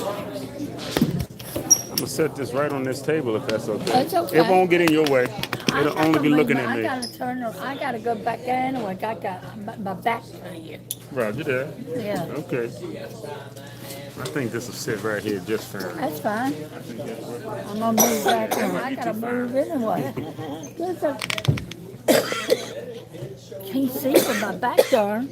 I'm gonna set this right on this table if that's okay. It's okay. It won't get in your way. It'll only be looking at me. I gotta turn. I gotta go back anyway. I got my back to you. Roger that. Yeah. Okay. I think this will sit right here just fine. That's fine. I'm gonna move back on. I gotta move anyway. Can't see with my back turned.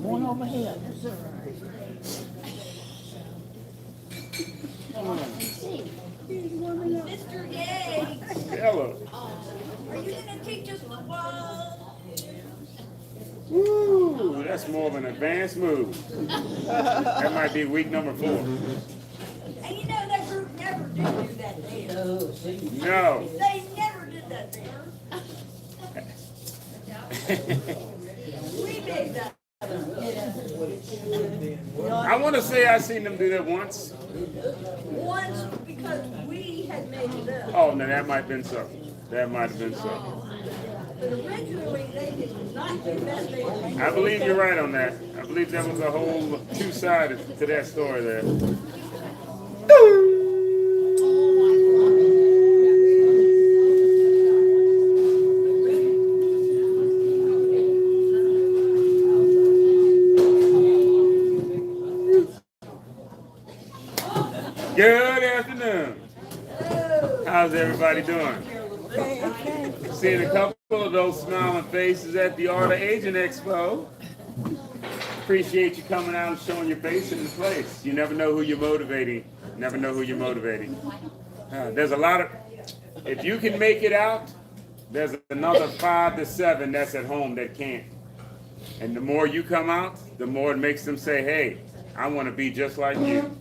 Going over here. Mr. Yates, Hello. are you gonna teach us football? Woo, that's more of an advanced move. That might be week number 4. And you know that group never did do that there. No. They never did that there. We made that. I want to say I seen them do that once. Once because we had made it up. Oh, no, that might have been so. That might have been so. But originally they did not do that there. I believe you're right on that. I believe there was a whole two-sided to that story there. Good afternoon. How's everybody doing? Seeing a couple of those smiling faces at the Art of Aging Expo. Appreciate you coming out and showing your face in the place. You never know who you're motivating. Never know who you're motivating. There's a lot of, if you can make it out, there's another 5 to 7 that's at home that can't. And the more you come out, the more it makes them say, hey, I want to be just like you.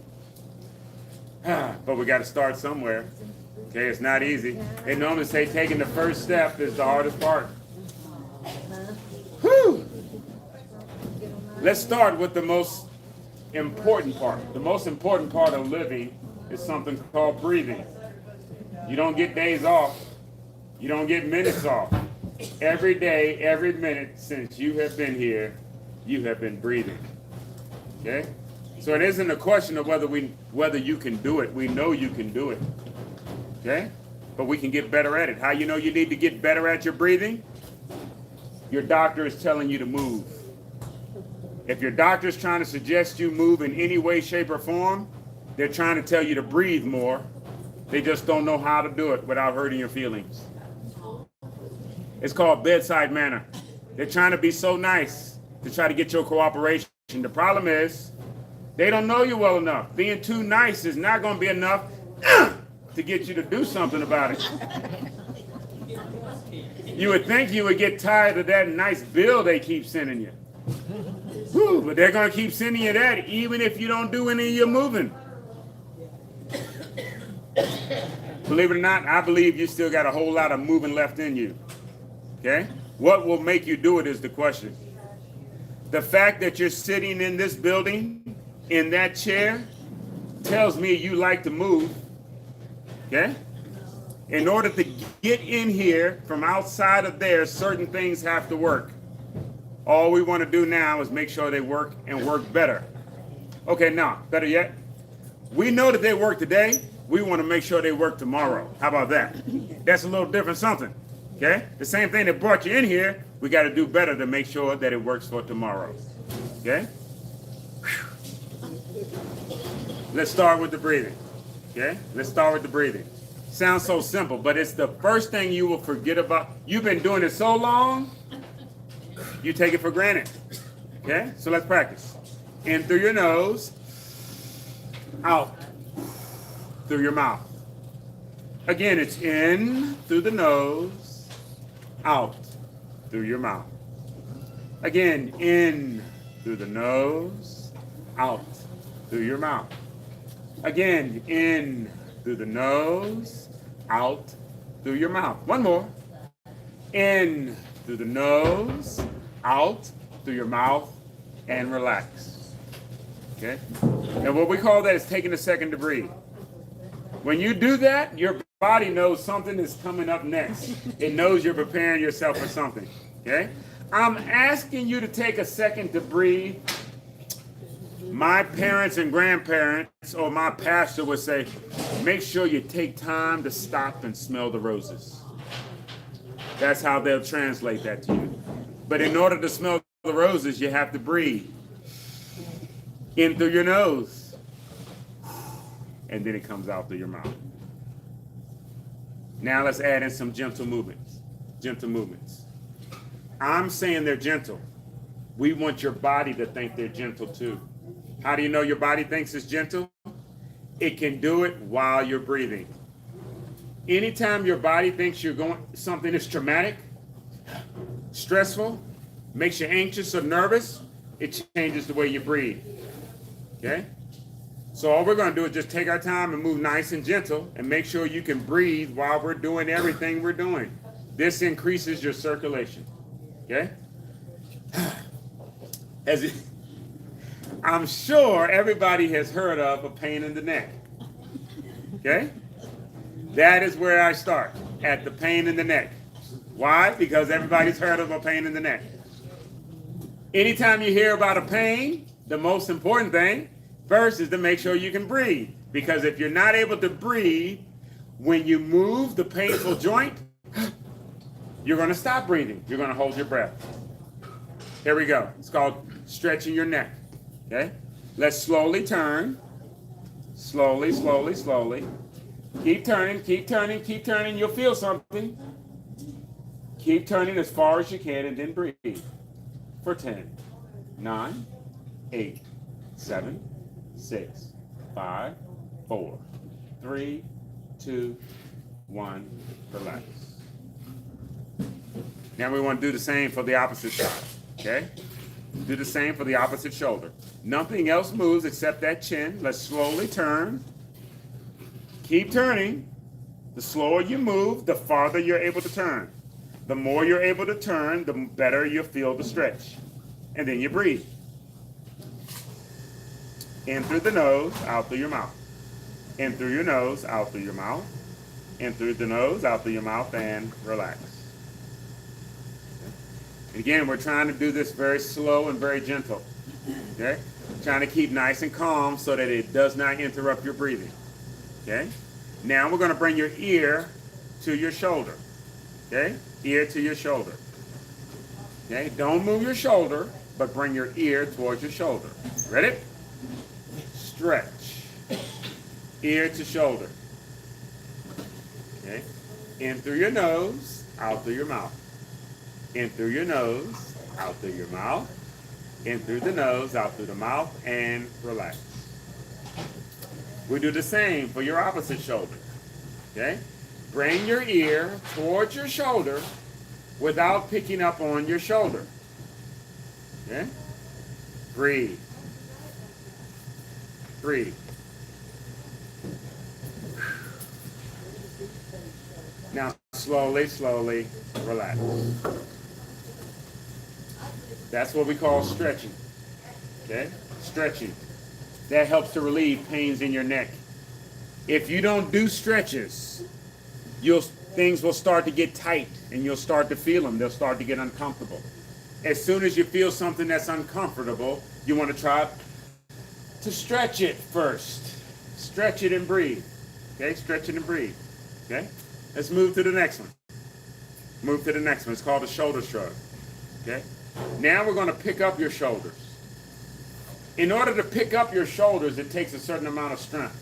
But we got to start somewhere. Okay, it's not easy. They normally say taking the first step is the hardest part. Whew. Let's start with the most important part. The most important part of living is something called breathing. You don't get days off. You don't get minutes off. Every day, every minute since you have been here, you have been breathing. Okay? So it isn't a question of whether you can do it. We know you can do it. Okay? But we can get better at it. How you know you need to get better at your breathing? Your doctor is telling you to move. If your doctor is trying to suggest you move in any way, shape, or form, they're trying to tell you to breathe more. They just don't know how to do it without hurting your feelings. It's called bedside manner. They're trying to be so nice to try to get your cooperation. The problem is, they don't know you well enough. Being too nice is not going to be enough to get you to do something about it. You would think you would get tired of that nice bill they keep sending you. Whew, but they're going to keep sending you that even if you don't do any of your moving. Believe it or not, I believe you still got a whole lot of moving left in you. Okay? What will make you do it is the question. The fact that you're sitting in this building, in that chair, tells me you like to move. Okay? In order to get in here from outside of there, certain things have to work. All we want to do now is make sure they work and work better. Okay, now, better yet, we know that they work today. We want to make sure they work tomorrow. How about that? That's a little different something. Okay? The same thing that brought you in here, we got to do better to make sure that it works for tomorrow. Okay? Let's start with the breathing. Okay? Let's start with the breathing. Sounds so simple, but it's the first thing you will forget about. You've been doing it so long, you take it for granted. Okay? So let's practice. In through your nose, out through your mouth. Again, it's in through the nose, out through your mouth. Again, in through the nose, out through your mouth. Again, in through the nose, out through your mouth. One more. In through the nose, out through your mouth, and relax. Okay? And what we call that is taking a second to breathe. When you do that, your body knows something is coming up next. It knows you're preparing yourself for something. Okay? I'm asking you to take a second to breathe. My parents and grandparents, or my pastor would say, make sure you take time to stop and smell the roses. That's how they'll translate that to you. But in order to smell the roses, you have to breathe. In through your nose. And then it comes out through your mouth. Now let's add in some gentle movements. Gentle movements. I'm saying they're gentle. We want your body to think they're gentle too. How do you know your body thinks it's gentle? It can do it while you're breathing. Anytime your body thinks you're going something is traumatic, stressful, makes you anxious or nervous, it changes the way you breathe. Okay? So all we're going to do is just take our time and move nice and gentle and make sure you can breathe while we're doing everything we're doing. This increases your circulation. Okay? I'm sure everybody has heard of a pain in the neck. Okay? That is where I start, at the pain in the neck. Why? Because everybody's heard of a pain in the neck. Anytime you hear about a pain, the most important thing first is to make sure you can breathe. Because if you're not able to breathe, when you move the painful joint, you're going to stop breathing. You're going to hold your breath. Here we go. It's called stretching your neck. Okay? Let's slowly turn. Slowly, slowly, slowly. Keep turning, keep turning, keep turning. You'll feel something. Keep turning as far as you can and then breathe. For 10, 9, 8, 7, 6, 5, 4, 3, 2, 1. Relax. Now we want to do the same for the opposite side. Okay? Do the same for the opposite shoulder. Nothing else moves except that chin. Let's slowly turn. Keep turning. The slower you move, the farther you're able to turn. The more you're able to turn, the better you'll feel the stretch. And then you breathe. In through the nose, out through your mouth. In through your nose, out through your mouth. In through the nose, out through your mouth, and relax. Again, we're trying to do this very slow and very gentle. Okay? Trying to keep nice and calm so that it does not interrupt your breathing. Okay? Now we're going to bring your ear to your shoulder. Okay? Ear to your shoulder. Okay? Don't move your shoulder, but bring your ear towards your shoulder. Ready? Stretch. Ear to shoulder. Okay? In through your nose, out through your mouth. In through your nose, out through your mouth. In through the nose, out through the mouth, and relax. We do the same for your opposite shoulder. Okay? Bring your ear towards your shoulder without picking up on your shoulder. Okay? Breathe. Breathe. Now, slowly, slowly, relax. That's what we call stretching. Okay? Stretching. That helps to relieve pains in your neck. If you don't do stretches, things will start to get tight and you'll start to feel them. They'll start to get uncomfortable. As soon as you feel something that's uncomfortable, you want to try to stretch it first. Stretch it and breathe. Okay? Stretch it and breathe. Okay? Let's move to the next one. Move to the next one. It's called a shoulder shrug. Okay? Now we're going to pick up your shoulders. In order to pick up your shoulders, it takes a certain amount of strength.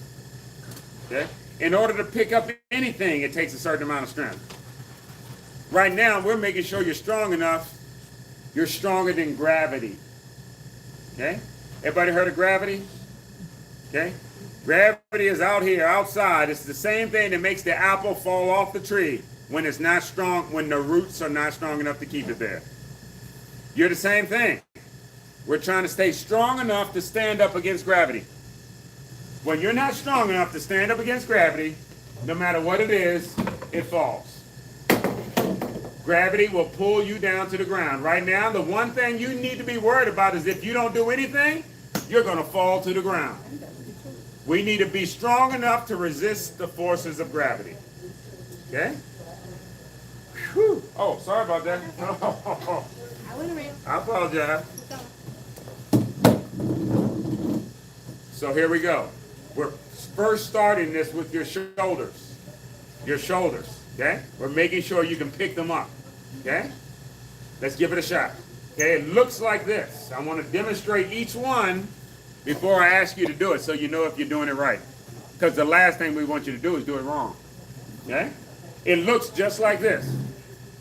Okay? In order to pick up anything, it takes a certain amount of strength. Right now, we're making sure you're strong enough. You're stronger than gravity. Okay? Everybody heard of gravity? Okay? Gravity is out here, outside. It's the same thing that makes the apple fall off the tree when it's not strong, when the roots are not strong enough to keep it there. You're the same thing. We're trying to stay strong enough to stand up against gravity. When you're not strong enough to stand up against gravity, no matter what it is, it falls. Gravity will pull you down to the ground. Right now, the one thing you need to be worried about is if you don't do anything, you're going to fall to the ground. We need to be strong enough to resist the forces of gravity. Okay? Whew. Oh, sorry about that. I apologize. So here we go. We're first starting this with your shoulders. Your shoulders. Okay? We're making sure you can pick them up. Okay? Let's give it a shot. Okay? It looks like this. I want to demonstrate each one before I ask you to do it so you know if you're doing it right. Because the last thing we want you to do is do it wrong. Okay? It looks just like this.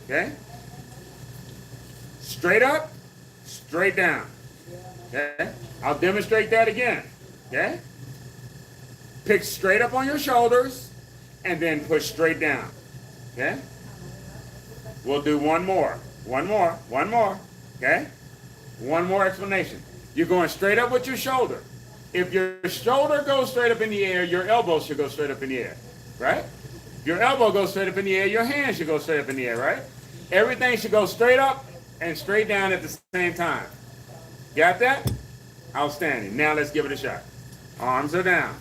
Okay? Straight up, straight down. Okay? I'll demonstrate that again. Okay? Pick straight up on your shoulders and then push straight down. Okay? We'll do one more. One more. Okay? One more explanation. You're going straight up with your shoulder. If your shoulder goes straight up in the air, your elbow should go straight up in the air. Right? Your elbow goes straight up in the air, your hand should go straight up in the air, right? Everything should go straight up and straight down at the same time. Got that? Outstanding. Now let's give it a shot. Arms are down.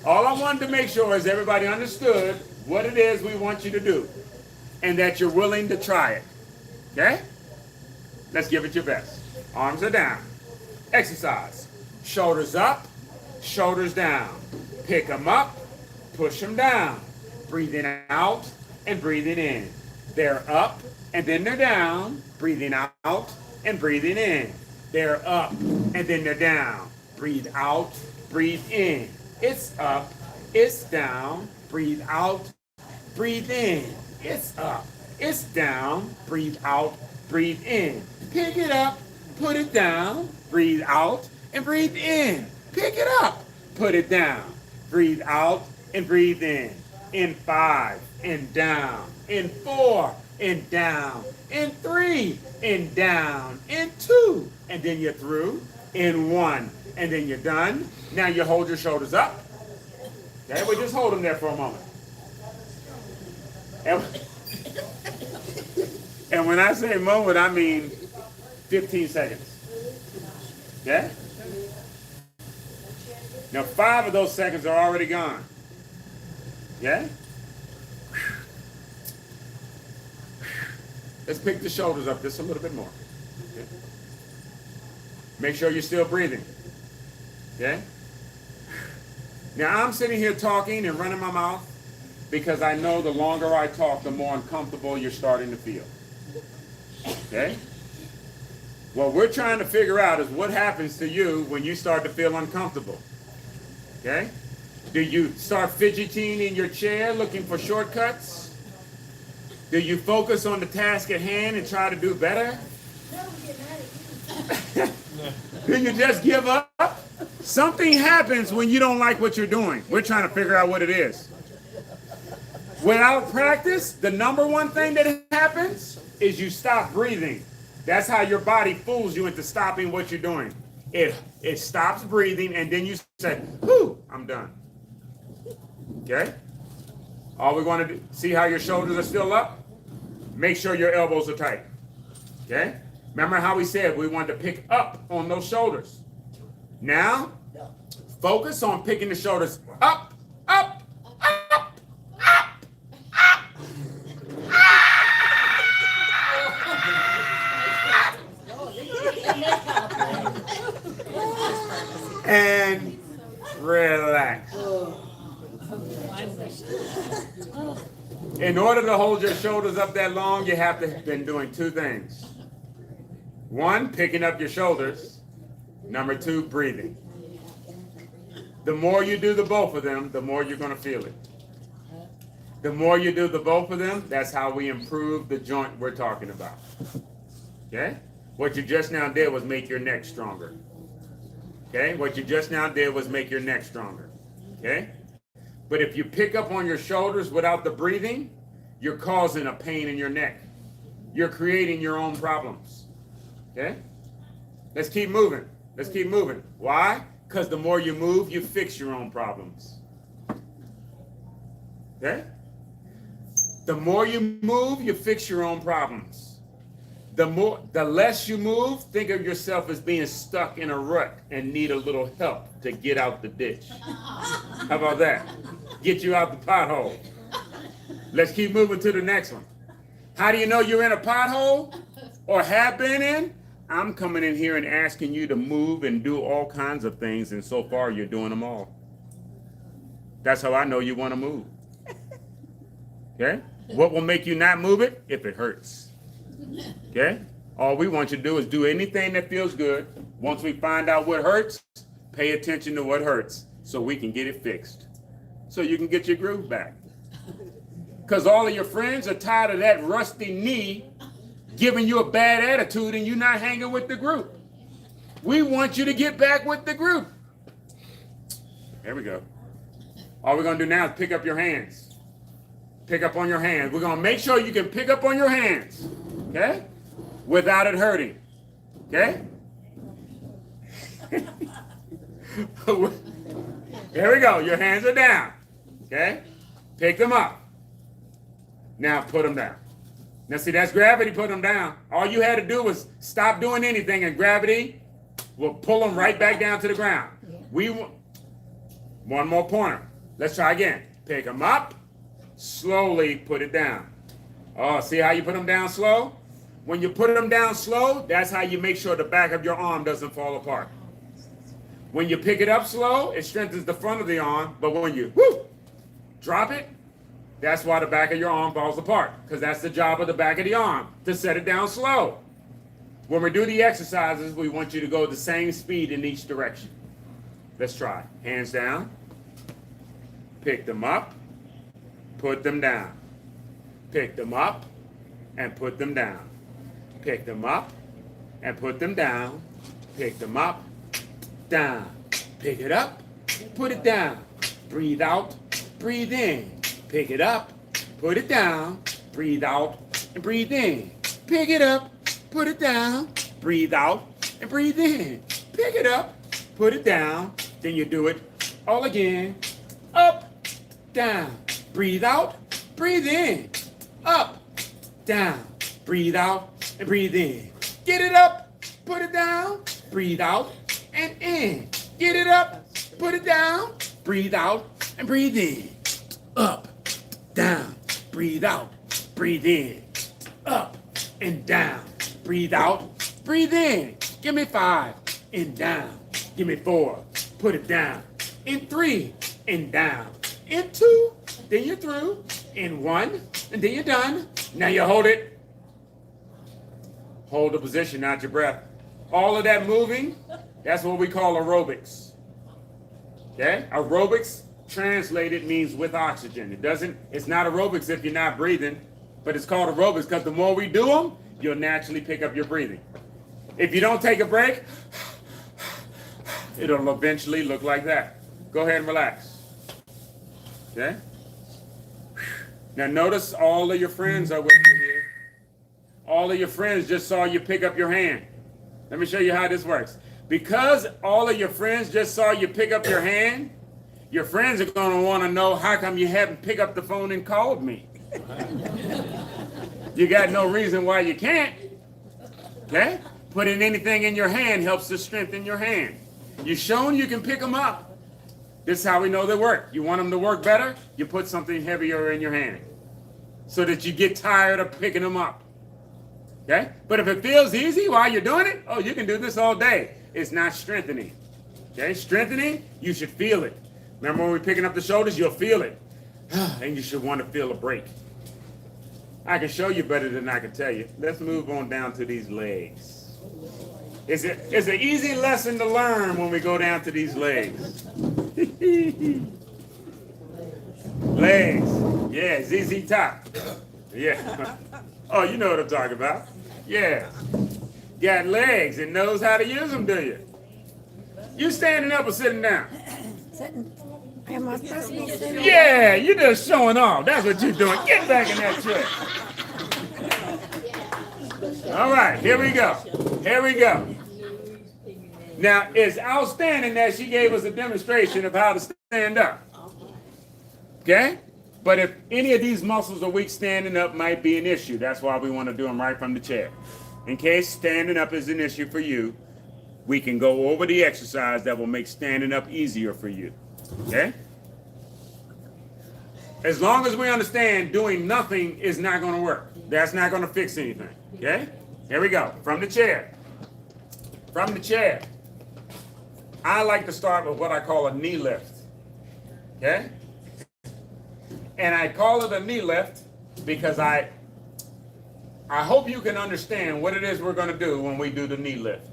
All I wanted to make sure is everybody understood what it is we want you to do and that you're willing to try it. Okay? Let's give it your best. Arms are down. Exercise. Shoulders up, shoulders down. Pick them up, push them down. Breathing out and breathing in. They're up and then they're down. Breathing out and breathing in. They're up and then they're down. Breathe out, breathe in. It's up, it's down. Breathe out, breathe in. It's up, it's down. Breathe out, breathe in. Pick it up, put it down. Breathe out and breathe in. Pick it up, put it down. Breathe out and breathe in. In 5, and down. In 4, and down. In 3, and down. In 2, and then you're through. In 1, and then you're done. Now you hold your shoulders up. Okay, we just hold them there for a moment. And when I say moment, I mean 15 seconds. Okay? Now 5 of those seconds are already gone. Yeah? Let's pick the shoulders up just a little bit more. Okay? Make sure you're still breathing. Okay? Now I'm sitting here talking and running my mouth because I know the longer I talk, the more uncomfortable you're starting to feel. Okay? What we're trying to figure out is what happens to you when you start to feel uncomfortable. Okay? Do you start fidgeting in your chair looking for shortcuts? Do you focus on the task at hand and try to do better? Do you just give up? Something happens when you don't like what you're doing. We're trying to figure out what it is. Without practice, the number one thing that happens is you stop breathing. That's how your body fools you into stopping what you're doing. It stops breathing and then you say, whew, I'm done. Okay? All we're going to do, see how your shoulders are still up? Make sure your elbows are tight. Okay? Remember how we said we wanted to pick up on those shoulders. Now, focus on picking the shoulders up, up, up, up, up, up. And relax. In order to hold your shoulders up that long, you have to have been doing 2 things. 1, picking up your shoulders. Number 2, breathing. The more you do the both of them, the more you're going to feel it. The more you do the both of them, that's how we improve the joint we're talking about. Okay? What you just now did was make your neck stronger. Okay? What you just now did was make your neck stronger. Okay? But if you pick up on your shoulders without the breathing, you're causing a pain in your neck. You're creating your own problems. Okay? Let's keep moving. Let's keep moving. Why? Because the more you move, you fix your own problems. Okay? The more you move, you fix your own problems. the less you move, think of yourself as being stuck in a rut and need a little help to get out the ditch. How about that? Get you out the pothole. Let's keep moving to the next one. How do you know you're in a pothole or have been in? I'm coming in here and asking you to move and do all kinds of things, and so far you're doing them all. That's how I know you want to move. Okay? What will make you not move it? If it hurts. Okay? All we want you to do is do anything that feels good. Once we find out what hurts, pay attention to what hurts so we can get it fixed. So you can get your groove back. Because all of your friends are tired of that rusty knee giving you a bad attitude and you not hanging with the group. We want you to get back with the group. There we go. All we're going to do now is pick up your hands. Pick up on your hands. We're going to make sure you can pick up on your hands. Okay? Without it hurting. Okay? There we go. Your hands are down. Okay? Pick them up. Now put them down. Now see, that's gravity. Put them down. All you had to do was stop doing anything, and gravity will pull them right back down to the ground. One more pointer. Let's try again. Pick them up. Slowly put it down. Oh, see how you put them down slow? When you put them down slow, that's how you make sure the back of your arm doesn't fall apart. When you pick it up slow, it strengthens the front of the arm, but when you drop it, that's why the back of your arm falls apart, because that's the job of the back of the arm, to set it down slow. When we do the exercises, we want you to go the same speed in each direction. Let's try. Hands down. Pick them up. Put them down. Pick them up and put them down. Pick them up and put them down. Pick them up, down. Pick it up, put it down. Breathe out, breathe in. Pick it up, put it down. Breathe out and breathe in. Pick it up, put it down. Breathe out and breathe in. Pick it up, put it down. Then you do it all again. Up, down. Breathe out, breathe in. Up, down. Breathe out and breathe in. Get it up, put it down. Breathe out and in. Get it up, put it down. Breathe out and breathe in. Up, down. Breathe out, breathe in. Up and down. Breathe out, breathe in. Give me 5 and down. Give me 4. Put it down. In 3 and down. In 2, then you're through. In 1, and then you're done. Now you hold it. Hold the position, not your breath. All of that moving, that's what we call aerobics. Okay? Aerobics translated means with oxygen. It's not aerobics if you're not breathing, but it's called aerobics because the more we do them, you'll naturally pick up your breathing. If you don't take a break, it'll eventually look like that. Go ahead and relax. Okay? Now notice all of your friends are with you here. All of your friends just saw you pick up your hand. Let me show you how this works. Because all of your friends just saw you pick up your hand, your friends are going to want to know how come you haven't picked up the phone and called me. You got no reason why you can't. Okay? Putting anything in your hand helps to strengthen your hand. You've shown you can pick them up. This is how we know they work. You want them to work better? You put something heavier in your hand so that you get tired of picking them up. Okay? But if it feels easy while you're doing it, oh, you can do this all day. It's not strengthening. Okay? Strengthening, you should feel it. Remember when we're picking up the shoulders, you'll feel it. And you should want to feel a break. I can show you better than I can tell you. Let's move on down to these legs. It's an easy lesson to learn when we go down to these legs. Legs. Yeah, ZZ Top. Yeah. Oh, you know what I'm talking about. Yeah. Got legs and knows how to use them, do you? You standing up or sitting down? Sitting. Am I supposed to be sitting? Yeah, you're just showing off. That's what you're doing. Get back in that chair. All right, here we go. Here we go. Now, it's outstanding that she gave us a demonstration of how to stand up. Okay? But if any of these muscles are weak, standing up might be an issue. That's why we want to do them right from the chair. in case standing up is an issue for you, we can go over the exercise that will make standing up easier for you. Okay? As long as we understand doing nothing is not going to work. That's not going to fix anything. Okay? Here we go. From the chair. From the chair. I like to start with what I call a knee lift. Okay? And I call it a knee lift because I hope you can understand what it is we're going to do when we do the knee lift.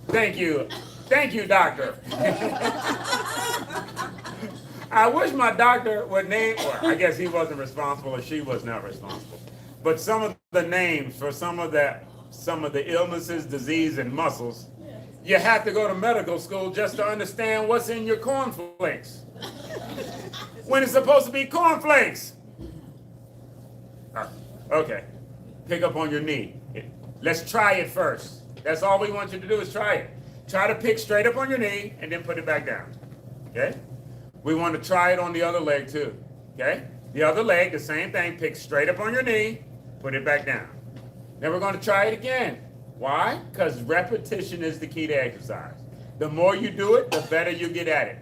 Thank you. Thank you, doctor. I wish my doctor would name, or I guess he wasn't responsible or she was not responsible. But some of the names for some of the illnesses, disease, and muscles, you have to go to medical school just to understand what's in your cornflakes. When it's supposed to be cornflakes. Okay. Pick up on your knee. Let's try it first. That's all we want you to do is try it. Try to pick straight up on your knee and then put it back down. Okay? We want to try it on the other leg too. Okay? The other leg, the same thing. Pick straight up on your knee, put it back down. Then we're going to try it again. Why? Because repetition is the key to exercise. The more you do it, the better you get at it.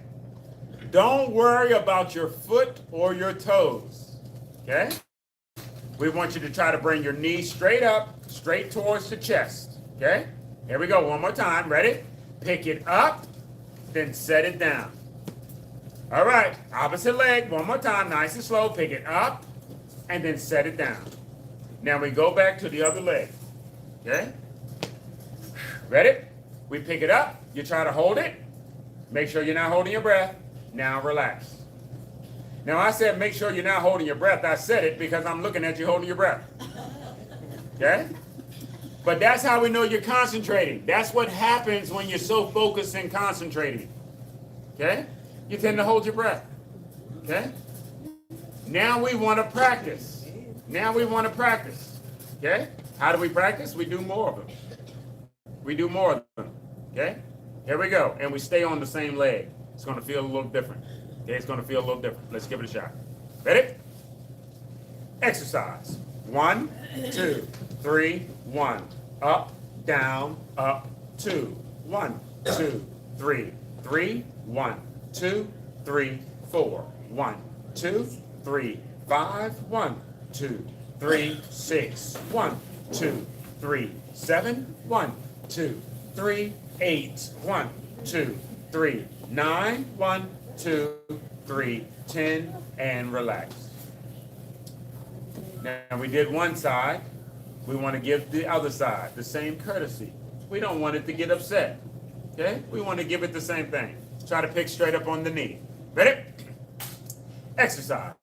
Don't worry about your foot or your toes. Okay? We want you to try to bring your knee straight up, straight towards the chest. Okay? Here we go. One more time. Ready? Pick it up, then set it down. All right. Opposite leg. One more time. Nice and slow. Pick it up, and then set it down. Now we go back to the other leg. Okay? Ready? We pick it up. You try to hold it. Make sure you're not holding your breath. Now relax. Now I said make sure you're not holding your breath. I said it because I'm looking at you holding your breath. Okay? But that's how we know you're concentrating. That's what happens when you're so focused and concentrating. Okay? You tend to hold your breath. Okay? Now we want to practice. Now we want to practice. Okay? How do we practice? We do more of them. We do more of them. Okay? Here we go. And we stay on the same leg. It's going to feel a little different. Okay? It's going to feel a little different. Let's give it a shot. Ready? Exercise. 1, 2, 3, 1. Up, down, up, 2. 1, 2, 3, 3, 1, 2, 3, 4. 1, 2, 3, 5. 1, 2, 3, 6. 1, 2, 3, 7. 1, 2, 3, 8. 1, 2, 3, 9. 1, 2, 3, 10, and relax. Now we did one side. We want to give the other side the same courtesy. We don't want it to get upset. Okay? We want to give it the same thing. Try to pick straight up on the knee. Ready? Exercise.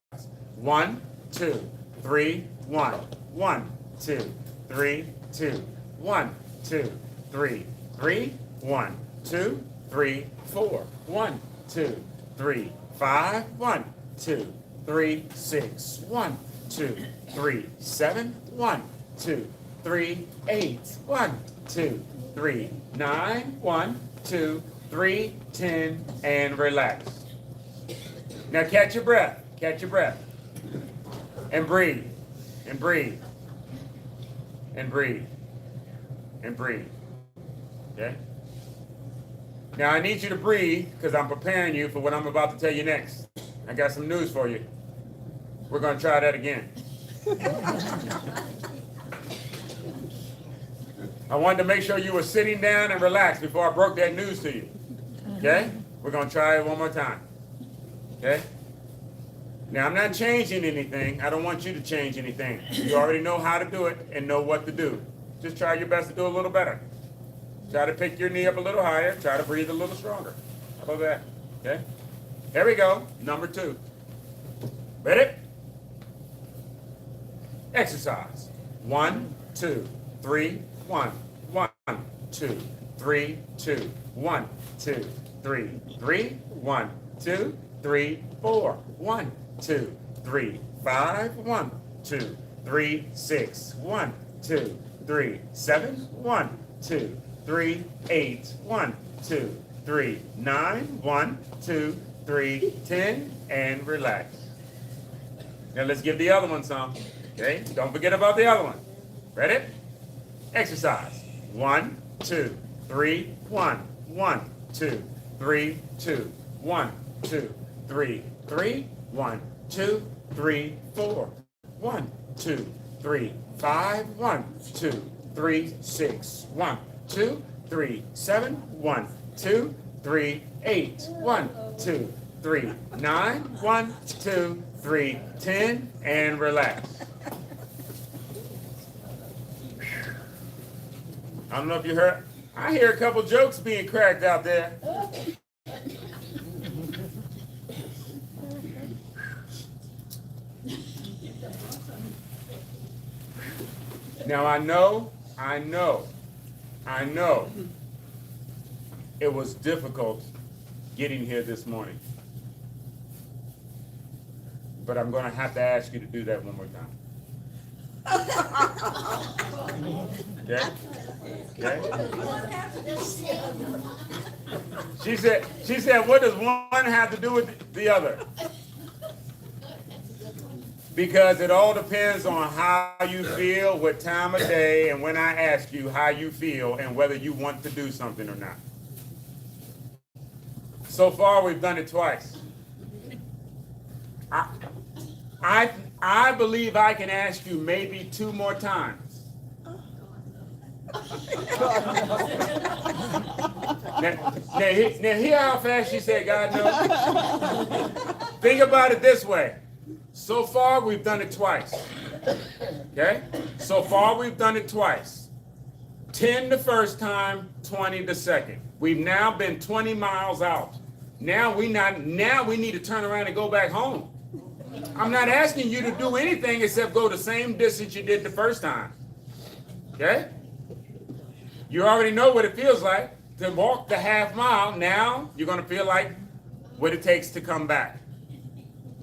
1, 2, 3, 1. 1, 2, 3, 2. 1, 2, 3, 3. 1, 2, 3, 4. 1, 2, 3, 5. 1, 2, 3, 6. 1, 2, 3, 7. 1, 2, 3, 8. 1, 2, 3, 9. 1, 2, 3, 10, and relax. Now catch your breath. Catch your breath. And breathe. And breathe. And breathe. And breathe. Okay? Now I need you to breathe because I'm preparing you for what I'm about to tell you next. I got some news for you. We're going to try that again. I wanted to make sure you were sitting down and relaxed before I broke that news to you. Okay? We're going to try it one more time. Okay? Now, I'm not changing anything. I don't want you to change anything. You already know how to do it and know what to do. Just try your best to do a little better. Try to pick your knee up a little higher. Try to breathe a little stronger. How about that? Okay? Here we go. Number 2. Ready? Exercise. 1, 2, 3, 1. 1, 2, 3, 2. 1, 2, 3, 3. 1, 2, 3, 4. 1, 2, 3, 5. 1, 2, 3, 6. 1, 2, 3, 7. 1, 2, 3, 8. 1, 2, 3, 9. 1, 2, 3, 10, and relax. Now let's give the other one some. Okay? Don't forget about the other one. Ready? Exercise. 1, 2, 3, 1, 1, 2, 3, 2, 1, 2, 3, 3, 1, 2, 3, 4, 1, 2, 3, 5, 1, 2, 3, 6, 1, 2, 3, 7, 1, 2, 3, 8, 1, 2, 3, 9, 1, 2, 3, 10, and relax. I don't know if you heard, I hear a couple jokes being cracked out there. Now I know it was difficult getting here this morning. But I'm gonna have to ask you to do that one more time. Okay? Okay? She said, what does one have to do with the other? Because it all depends on how you feel, what time of day, and when I ask you how you feel and whether you want to do something or not. So far, we've done it twice. I believe I can ask you maybe 2 more times. Now hear how fast she said, God knows. Think about it this way. So far, we've done it twice. Okay? So far, we've done it twice. 10 the first time, 20 the second. We've now been 20 miles out. Now we need to turn around and go back home. I'm not asking you to do anything except go the same distance you did the first time. Okay? You already know what it feels like to walk the half mile. Now you're going to feel like what it takes to come back.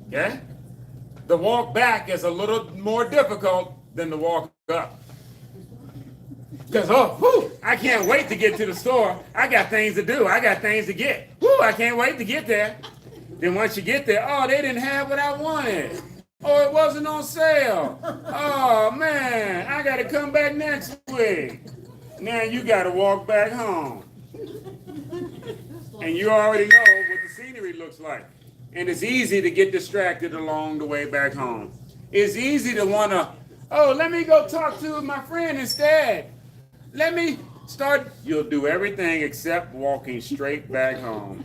Okay? The walk back is a little more difficult than the walk up. Because, I can't wait to get to the store. I got things to do. I got things to get. I can't wait to get there. Then once you get there, they didn't have what I wanted. It wasn't on sale. Oh, man, I got to come back next week. Now you got to walk back home. And you already know what the scenery looks like. And it's easy to get distracted along the way back home. It's easy to want to, let me go talk to my friend instead. Let me start. You'll do everything except walking straight back home.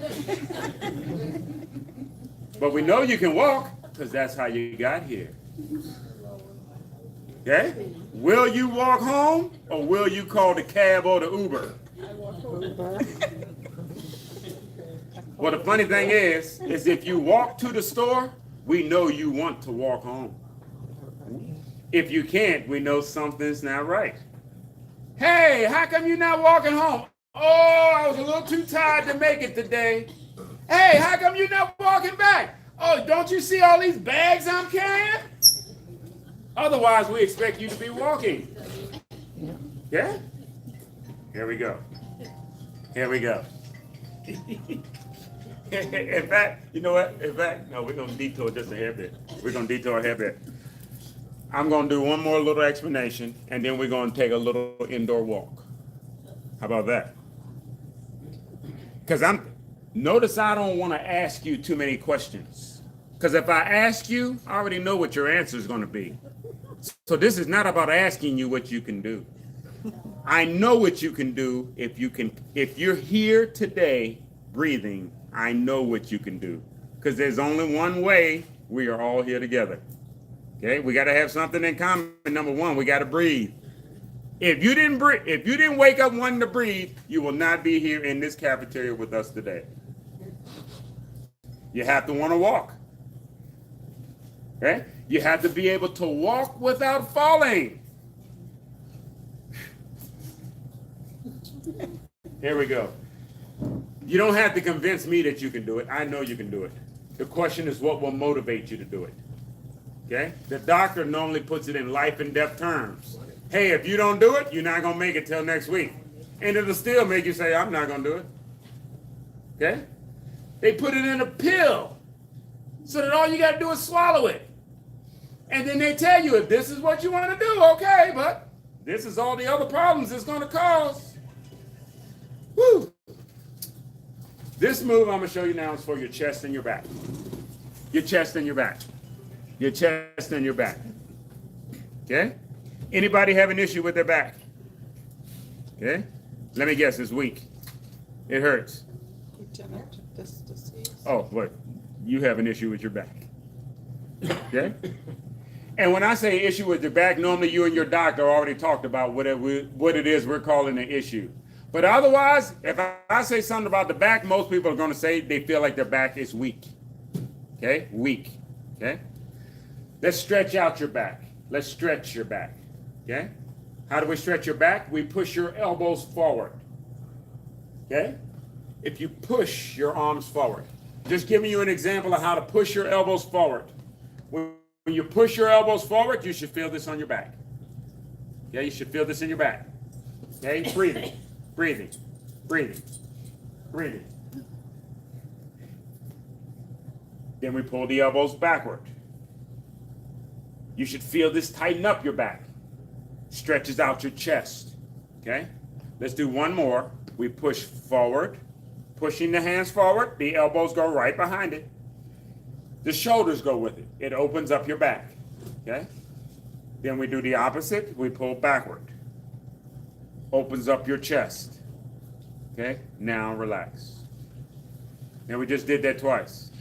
But we know you can walk because that's how you got here. Okay? Will you walk home or will you call the cab or the Uber? Well, the funny thing is if you walk to the store, we know you want to walk home. If you can't, we know something's not right. Hey, how come you're not walking home? I was a little too tired to make it today. Hey, how come you're not walking back? Don't you see all these bags I'm carrying? Otherwise, we expect you to be walking. Yeah? Here we go. In fact, you know what? No, we're going to detour just a hair bit. I'm going to do one more little explanation, and then we're going to take a little indoor walk. How about that? Because notice I don't want to ask you too many questions. Because if I ask you, I already know what your answer is going to be. So this is not about asking you what you can do. I know what you can do if you're here today breathing. I know what you can do because there's only one way we are all here together. Okay, we got to have something in common. Number one, we got to breathe. If you didn't wake up wanting to breathe, you will not be here in this cafeteria with us today. You have to want to walk. Okay, you have to be able to walk without falling. Here we go. You don't have to convince me that you can do it. I know you can do it. The question is what will motivate you to do it. Okay? The doctor normally puts it in life and death terms. Hey, if you don't do it, you're not going to make it till next week. And it'll still make you say, I'm not going to do it. Okay? They put it in a pill so that all you got to do is swallow it. And then they tell you if this is what you want to do, okay, but This is all the other problems it's going to cause. Woo! This move I'm going to show you now is for your chest and your back. Your chest and your back. Your chest and your back. Okay? Anybody have an issue with their back? Okay? Let me guess, it's weak. It hurts. Oh, what? You have an issue with your back. Okay? And when I say issue with your back, normally you and your doctor already talked about what it is we're calling an issue. But otherwise, if I say something about the back, most people are going to say they feel like their back is weak. Okay? Weak. Okay? Let's stretch out your back. Let's stretch your back. Okay? How do we stretch your back? We push your elbows forward. Okay? If you push your arms forward. Just giving you an example of how to push your elbows forward. When you push your elbows forward, you should feel this on your back. Okay? You should feel this in your back. Okay? Breathing. Breathing. Breathing. Breathing. Then we pull the elbows backward. You should feel this tighten up your back. Stretches out your chest. Okay? Let's do one more. We push forward. Pushing the hands forward. The elbows go right behind it. The shoulders go with it. It opens up your back. Okay? Then we do the opposite. We pull backward. Opens up your chest. Okay? Now relax. Now we just did that twice.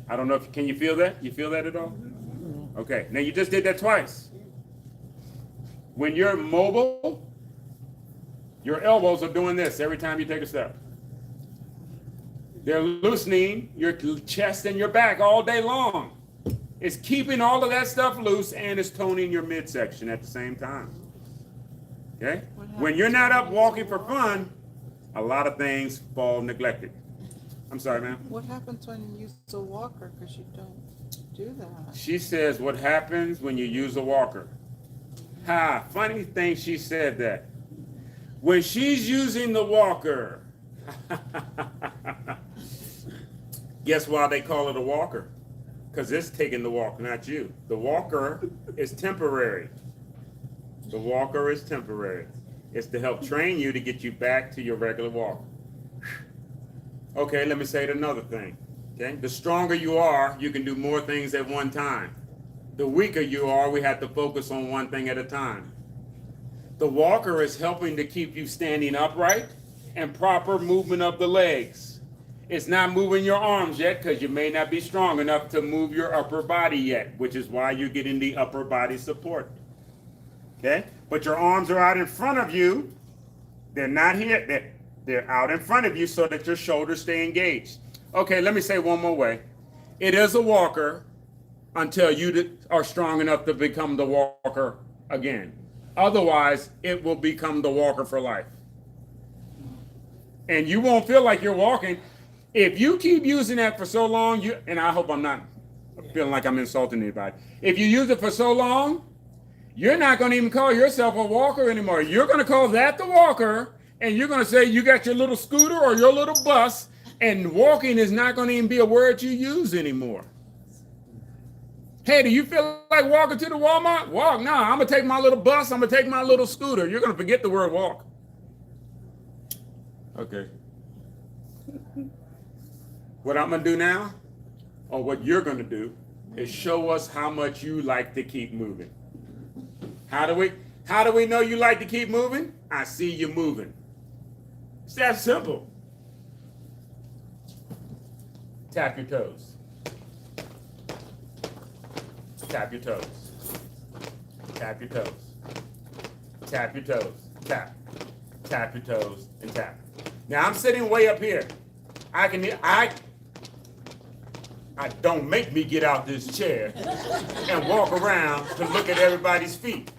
I don't know if, can you feel that? You feel that at all? Okay, now you just did that twice. When you're mobile, your elbows are doing this every time you take a step. They're loosening your chest and your back all day long. It's keeping all of that stuff loose and it's toning your midsection at the same time. Okay? When you're not up walking for fun, a lot of things fall neglected. I'm sorry, ma'am. What happens when you use a walker because you don't do that? She says, what happens when you use a walker? Ha, funny thing she said that. When she's using the walker, guess why they call it a walker? Because it's taking the walk, not you. The walker is temporary. The walker is temporary. It's to help train you to get you back to your regular walk. Okay, let me say it another thing. Okay, the stronger you are, you can do more things at one time. The weaker you are, we have to focus on one thing at a time. The walker is helping to keep you standing upright and proper movement of the legs. It's not moving your arms yet because you may not be strong enough to move your upper body yet, which is why you're getting the upper body support. Okay? But your arms are out in front of you. They're not here. They're out in front of you so that your shoulders stay engaged. Okay, let me say one more way. It is a walker until you are strong enough to become the walker again. Otherwise, it will become the walker for life. And you won't feel like you're walking. If you keep using that for so long, and I hope I'm not feeling like I'm insulting anybody. If you use it for so long, you're not going to even call yourself a walker anymore. You're going to call that the walker, and you're going to say you got your little scooter or your little bus, and walking is not going to even be a word you use anymore. Hey, do you feel like walking to the Walmart? Walk. No, I'm going to take my little bus. I'm going to take my little scooter. You're going to forget the word walk. Okay. What I'm going to do now, or what you're going to do, is show us how much you like to keep moving. How do we know you like to keep moving? I see you moving. It's that simple. Tap your toes. Tap your toes. Tap your toes. Tap your toes. Tap. Tap your toes and tap. Now I'm sitting way up here. Don't make me get out this chair and walk around to look at everybody's feet.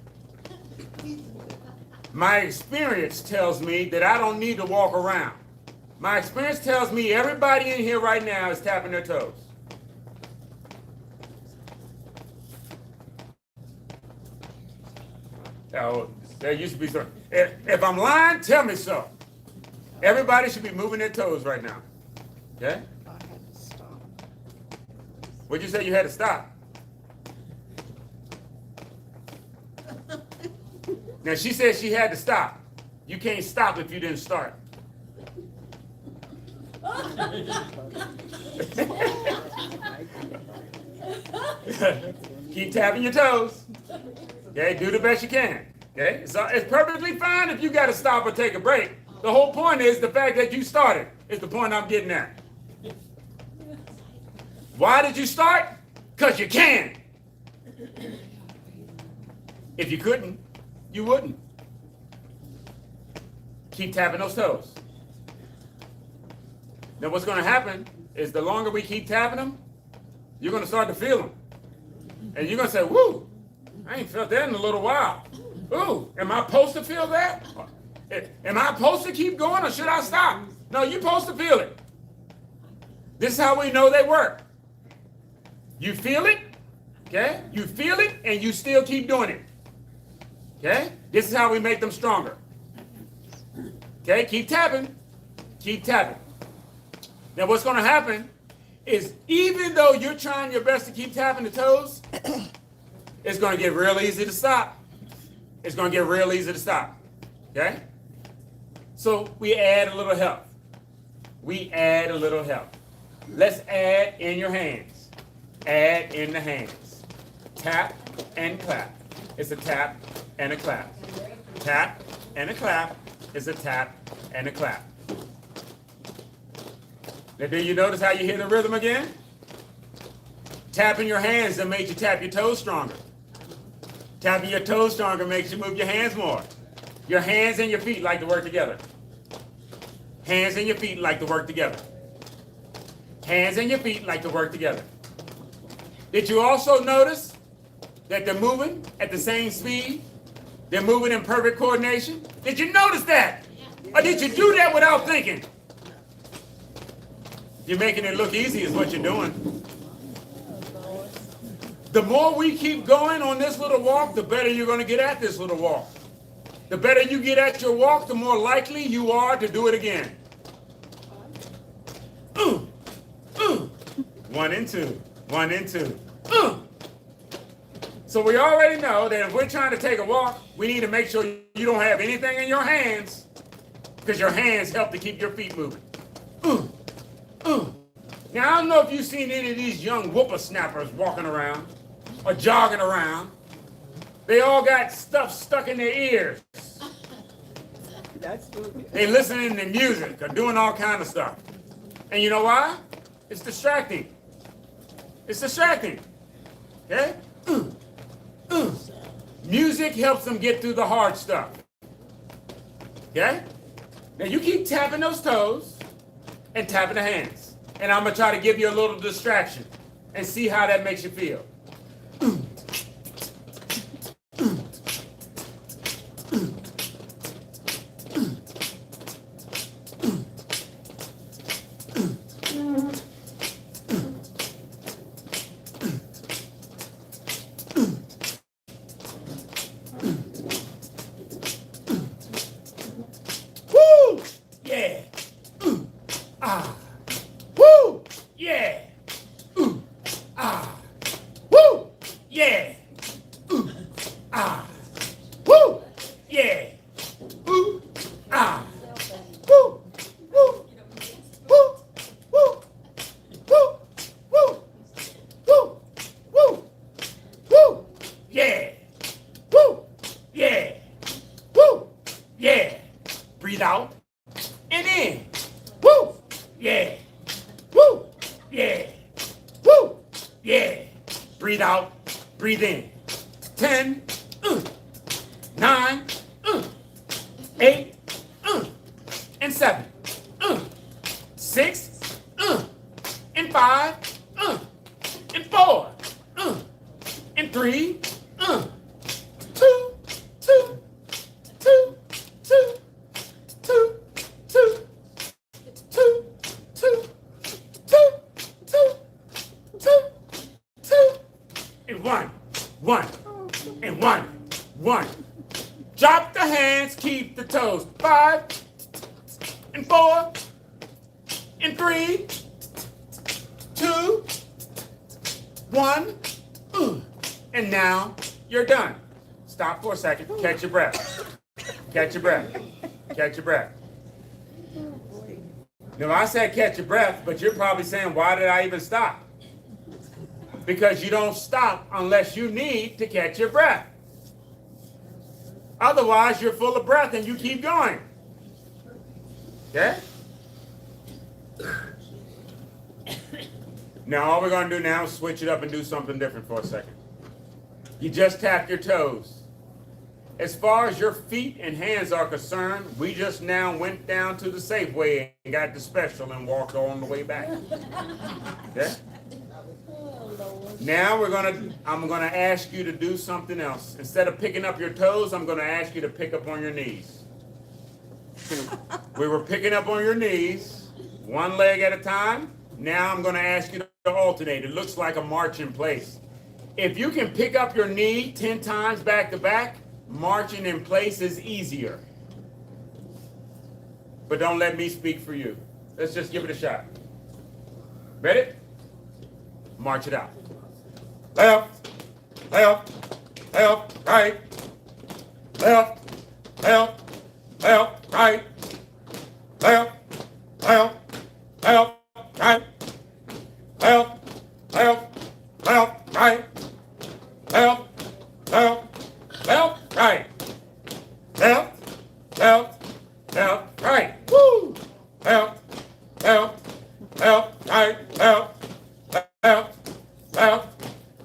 My experience tells me that I don't need to walk around. My experience tells me everybody in here right now is tapping their toes. Oh, there used to be some. If I'm lying, tell me so. Everybody should be moving their toes right now. Okay? I had to stop. What'd you say you had to stop? Now she said she had to stop. You can't stop if you didn't start. Keep tapping your toes. Okay, do the best you can. Okay, so it's perfectly fine if you got to stop or take a break. The whole point is the fact that you started is the point I'm getting at. Why did you start? Because you can. If you couldn't, you wouldn't. Keep tapping those toes. Now what's going to happen is the longer we keep tapping them, you're going to start to feel them. And you're going to say, woo, I ain't felt that in a little while. Ooh, am I supposed to feel that? Am I supposed to keep going or should I stop? No, you're supposed to feel it. This is how we know they work. You feel it, okay? You feel it and you still keep doing it. Okay? This is how we make them stronger. Okay, keep tapping. Keep tapping. Now what's going to happen is even though you're trying your best to keep tapping the toes, it's going to get real easy to stop. It's going to get real easy to stop. Okay? So we add a little help. We add a little help. Let's add in your hands. Add in the hands. Tap and clap. It's a tap and a clap. Tap and a clap. It's a tap and a clap. Now, do you notice how you hear the rhythm again? Tapping your hands that makes you tap your toes stronger. Tapping your toes stronger makes you move your hands more. Your hands and your feet like to work together. Hands and your feet like to work together. Hands and your feet like to work together. Did you also notice that they're moving at the same speed? They're moving in perfect coordination? Did you notice that? Or did you do that without thinking? You're making it look easy is what you're doing. The more we keep going on this little walk, the better you're going to get at this little walk. The better you get at your walk, the more likely you are to do it again. 1 and 2. 1 and 2. So we already know that if we're trying to take a walk, we need to make sure you don't have anything in your hands because your hands help to keep your feet moving. Now, I don't know if you've seen any of these young whippersnappers walking around or jogging around. They all got stuff stuck in their ears. They listening to music or doing all kind of stuff. And you know why? It's distracting. It's distracting. Okay? Music helps them get through the hard stuff. Okay? Now you keep tapping those toes and tapping the hands. And I'm going to try to give you a little distraction and see how that makes you feel. Breathe out and in. Woo! Yeah. Woo! Yeah. Woo! Yeah. Breathe out, breathe in. 10, 9, 8, and 7, 6, and 5, and 4, and 3, 2, 2, 2, 2, 2, 2, 2, 2, 2, 2, 2, and 1, 1, and 1, 1. Drop the hands, keep the toes. 5, and 4, and 3, 2, 1, and now you're done. Stop for a second, catch your breath. Catch your breath. Catch your breath. Now, I said catch your breath, but you're probably saying, why did I even stop? Because you don't stop unless you need to catch your breath. Otherwise, you're full of breath and you keep going. Okay? Now, all we're going to do now is switch it up and do something different for a second. You just tap your toes. As far as your feet and hands are concerned, we just now went down to the Safeway and got the special and walked on the way back. Okay? Now I'm gonna ask you to do something else. Instead of picking up your toes, I'm gonna ask you to pick up on your knees. We were picking up on your knees, one leg at a time. Now I'm gonna ask you to alternate. It looks like a march in place. If you can pick up your knee 10 times back to back, marching in place is easier. But don't let me speak for you. Let's just give it a shot. Ready? March it out. Left, left, left, right. Left, left, left, right. Left, left, left, right. Left, left, left, right. Left, left, left, right. Left, left, left, right. Woo! Left, left, left, right, left, left, left,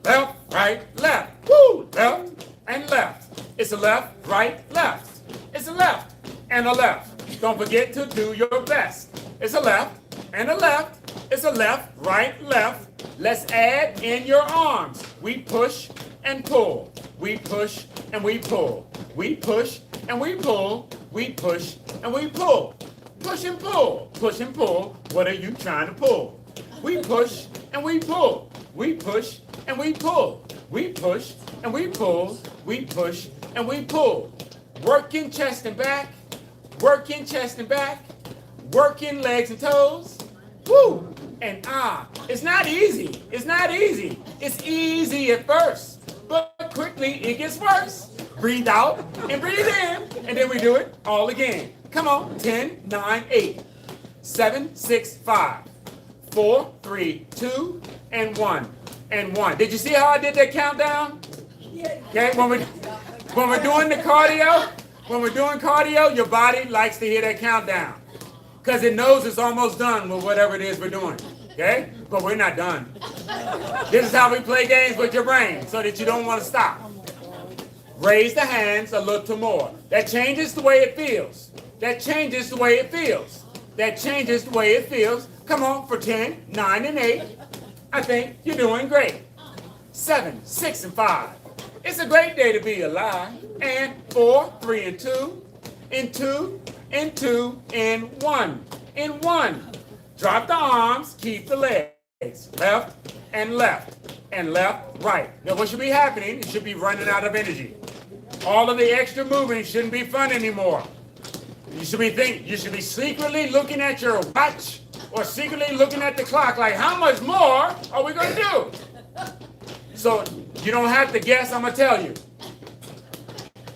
left, right, left. Woo! Left and left. It's a left, right, left. It's a left and a left. Don't forget to do your best. It's a left and a left. It's a left, right, left. Let's add in your arms. We push and pull. We push and we pull. We push and we pull. We push and we pull. Push and pull. Push and pull. What are you trying to pull? We push and we pull. We push and we pull. We push and we pull. We push and we pull. Working chest and back. Working chest and back. Working legs and toes. Woo! And it's not easy. It's not easy. It's easy at first, but quickly it gets worse. Breathe out and breathe in, and then we do it all again. Come on. 10, 9, 8, 7, 6, 5, 4, 3, 2, and 1. And 1. Did you see how I did that countdown? Okay, when we're doing the cardio, your body likes to hear that countdown. Because it knows it's almost done with whatever it is we're doing. Okay? But we're not done. This is how we play games with your brain so that you don't want to stop. Raise the hands a little more. That changes the way it feels. That changes the way it feels. That changes the way it feels. Come on, for 10, 9, and 8. I think you're doing great. 7, 6, and 5. It's a great day to be alive. And 4, 3, and 2. And 2, and 2, and 1. And 1. Drop the arms, keep the legs. Left, and left, right. Now what should be happening? It should be running out of energy. All of the extra moving shouldn't be fun anymore. You should be secretly looking at your watch or secretly looking at the clock like, how much more are we going to do? So you don't have to guess, I'm going to tell you.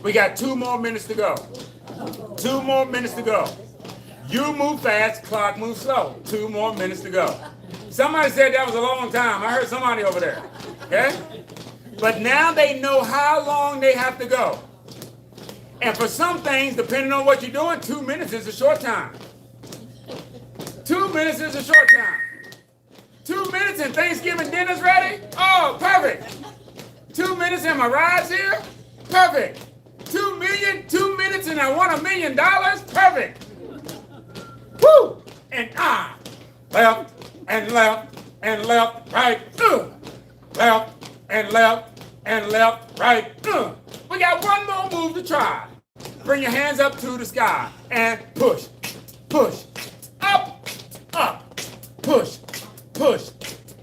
We got 2 more minutes to go. 2 more minutes to go. You move fast, clock moves slow. 2 more minutes to go. Somebody said that was a long time. I heard somebody over there. Okay? But now they know how long they have to go. And for some things, depending on what you're doing, 2 minutes is a short time. 2 minutes is a short time. 2 minutes and Thanksgiving dinner's ready? Oh, perfect. 2 minutes and my ride's here? Perfect. 2 minutes and I want $1 million? Perfect. Woo! And left and left and left, right. Left and left, right. We got one more move to try. Bring your hands up to the sky and push, push, up, up, push, push,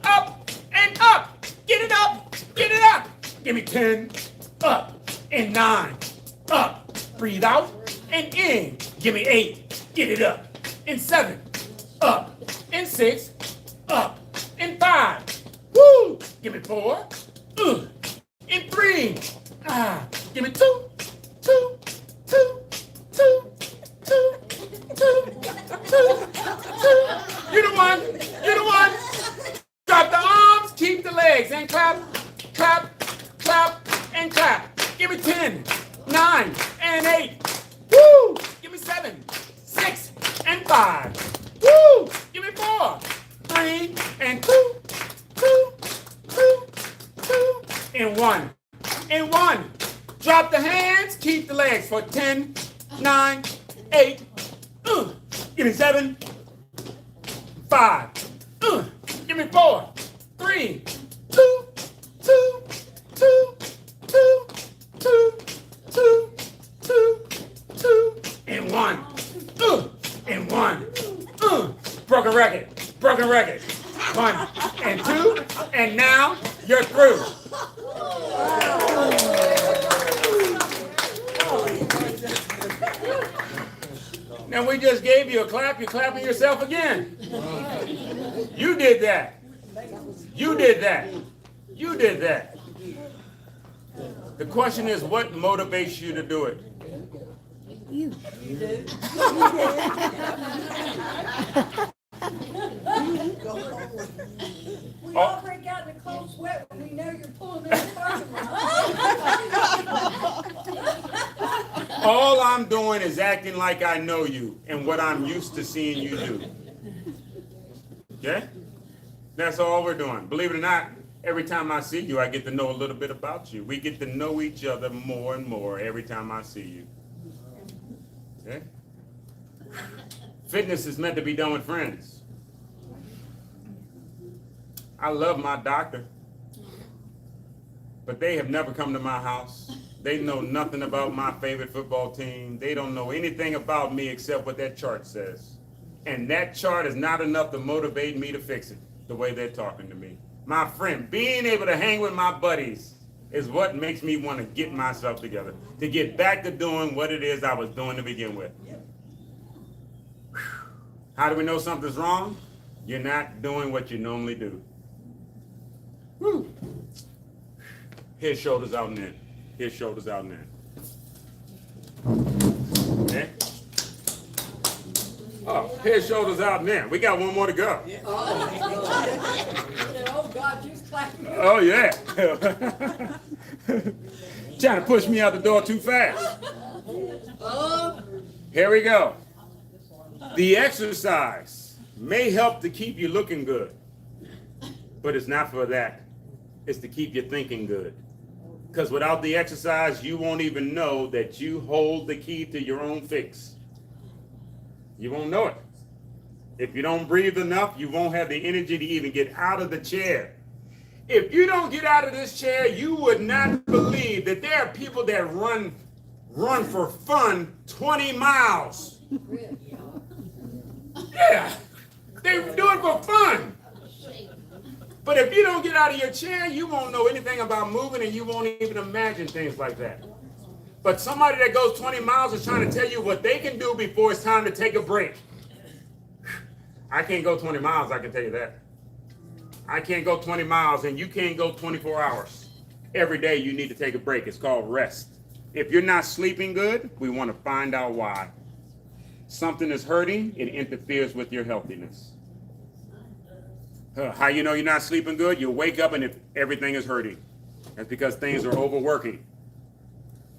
up and up. Get it up, get it up. Give me 10, up, and 9, up. Breathe out and in. Give me 8, get it up. And 7, up. And 6, up. And 5, woo. Give me 4, and 3, give me 2, 2, 2, legs and clap, clap, clap, and clap. Give me 10, 9, and 8. Woo! Give me 7, 6, and 5. Woo! Give me 4, 3, and 2, 2, 2, 2, and 1. And 1. Drop the hands, keep the legs for 10, 9, 8. Give me 7, 5. Give me 4, 3, 2, 2, 2, 2, 2, 2, 2, 2, and 1. And 1. Broken record. Broken record. 1 and 2, and now you're through. Now we just gave you a clap, you're clapping yourself again. You did that. You did that. You did that. The question is, what motivates you to do it? You. We all break out in a cold sweat when we know you're pulling in the parking lot. All I'm doing is acting like I know you and what I'm used to seeing you do. Okay? That's all we're doing. Believe it or not, every time I see you, I get to know a little bit about you. We get to know each other more and more every time I see you. Okay? Fitness is meant to be done with friends. I love my doctor, but they have never come to my house. They know nothing about my favorite football team. They don't know anything about me except what that chart says. And that chart is not enough to motivate me to fix it the way they're talking to me. My friend, being able to hang with my buddies is what makes me want to get myself together, to get back to doing what it is I was doing to begin with. How do we know something's wrong? You're not doing what you normally do. Woo. Head, shoulders out and in. Head, shoulders out and in. Okay? Oh, head, shoulders out and in. We got one more to go. Oh, God, you clapping. Oh, yeah. Trying to push me out the door too fast. Here we go. The exercise may help to keep you looking good, but it's not for that. It's to keep you thinking good. Because without the exercise, you won't even know that you hold the key to your own fix. You won't know it. If you don't breathe enough, you won't have the energy to even get out of the chair. If you don't get out of this chair, you would not believe that there are people that run for fun 20 miles. Yeah, they do it for fun. But if you don't get out of your chair, you won't know anything about moving, and you won't even imagine things like that. But somebody that goes 20 miles is trying to tell you what they can do before it's time to take a break. I can't go 20 miles, I can tell you that. I can't go 20 miles, and you can't go 24 hours. Every day you need to take a break. It's called rest. If you're not sleeping good, we want to find out why. Something is hurting, it interferes with your healthiness. How you know you're not sleeping good? You wake up and everything is hurting. That's because things are overworking.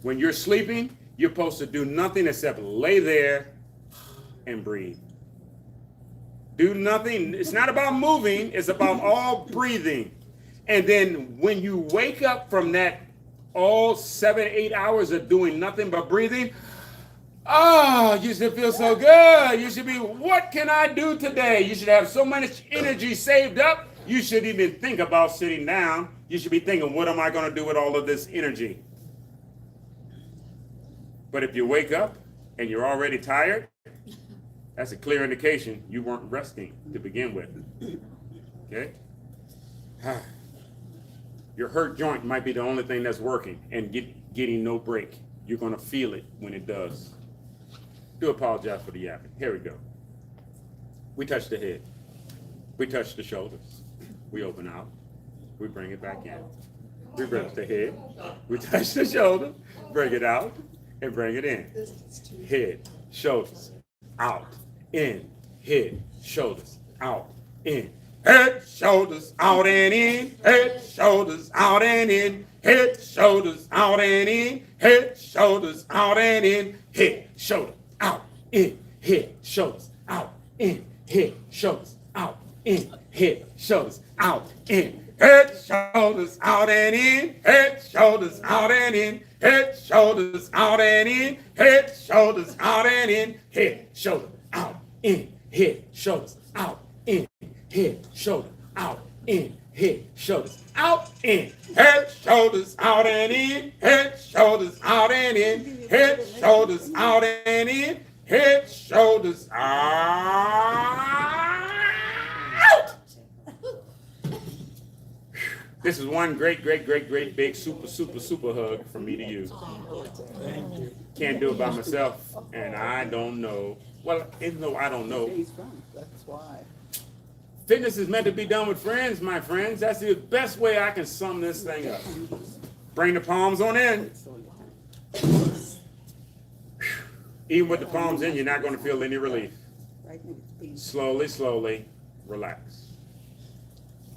When you're sleeping, you're supposed to do nothing except lay there and breathe. Do nothing. It's not about moving. It's about all breathing. And then when you wake up from that all 7-8 hours of doing nothing but breathing, oh, you should feel so good. You should be, what can I do today? You should have so much energy saved up. You shouldn't even think about sitting down. You should be thinking, what am I going to do with all of this energy? But if you wake up and you're already tired, that's a clear indication you weren't resting to begin with. Okay? Your hurt joint might be the only thing that's working and getting no break. You're going to feel it when it does. Do apologize for the yapping. Here we go. We touch the head. We touch the shoulders. We open out. We bring it back in. We rest the head. We touch the shoulder. Bring it out and bring it in. Head, shoulders, out, in. Head, shoulders, out, in. Head, shoulders, out and in. Head, shoulders, out and in. Head, shoulders, out and in. Head, shoulders, out and in. Head, shoulder, out, in. Head, shoulders, out, in. Head, shoulders, out, in. Head, shoulders, out, in. Head, shoulders, out and in. Head, shoulders, out and in. Head, shoulders, out and in. Head, shoulders, out and in. Head, shoulder, out, in. Head, shoulders, out, in. Head, shoulder, out, in. Head, shoulders, out, in. Head, shoulders, out and in. Head, shoulders, out and in. Head, shoulders, out and in. Head, shoulders, out. This is one great big super hug from me to you. Can't do it by myself, and I don't know. Well, even though I don't know. That's why. Fitness is meant to be done with friends, my friends. That's the best way I can sum this thing up. Bring the palms on in. Even with the palms in, you're not going to feel any relief. Slowly, relax.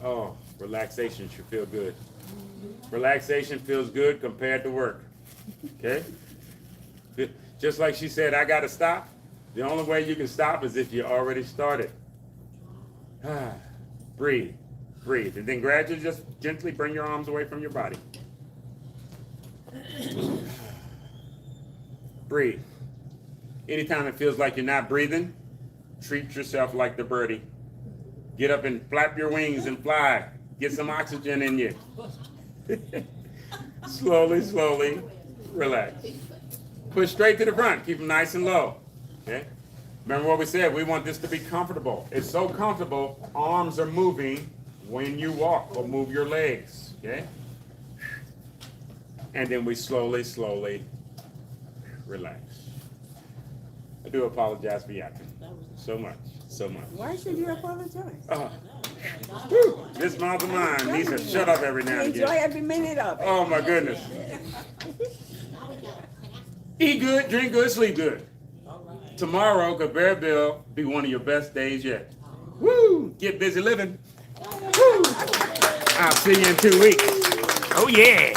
Oh, relaxation should feel good. Relaxation feels good compared to work. Okay? Just like she said, I got to stop. The only way you can stop is if you already started. Breathe, and then gradually just gently bring your arms away from your body. Breathe. Anytime it feels like you're not breathing, treat yourself like the birdie. Get up and flap your wings and fly. Get some oxygen in you. Slowly, relax. Push straight to the front. Keep them nice and low. Okay? Remember what we said, we want this to be comfortable. It's so comfortable, arms are moving when you walk or move your legs, okay? And then we slowly relax. I do apologize for yapping. So much. Why should you apologize? This mouth of mine needs to shut up every now and Enjoy again. every minute of it. Oh my goodness. Eat good, drink good, sleep good. Tomorrow could very well be one of your best days yet. Woo! Get busy living. Woo! I'll see you in 2 weeks. Oh yeah.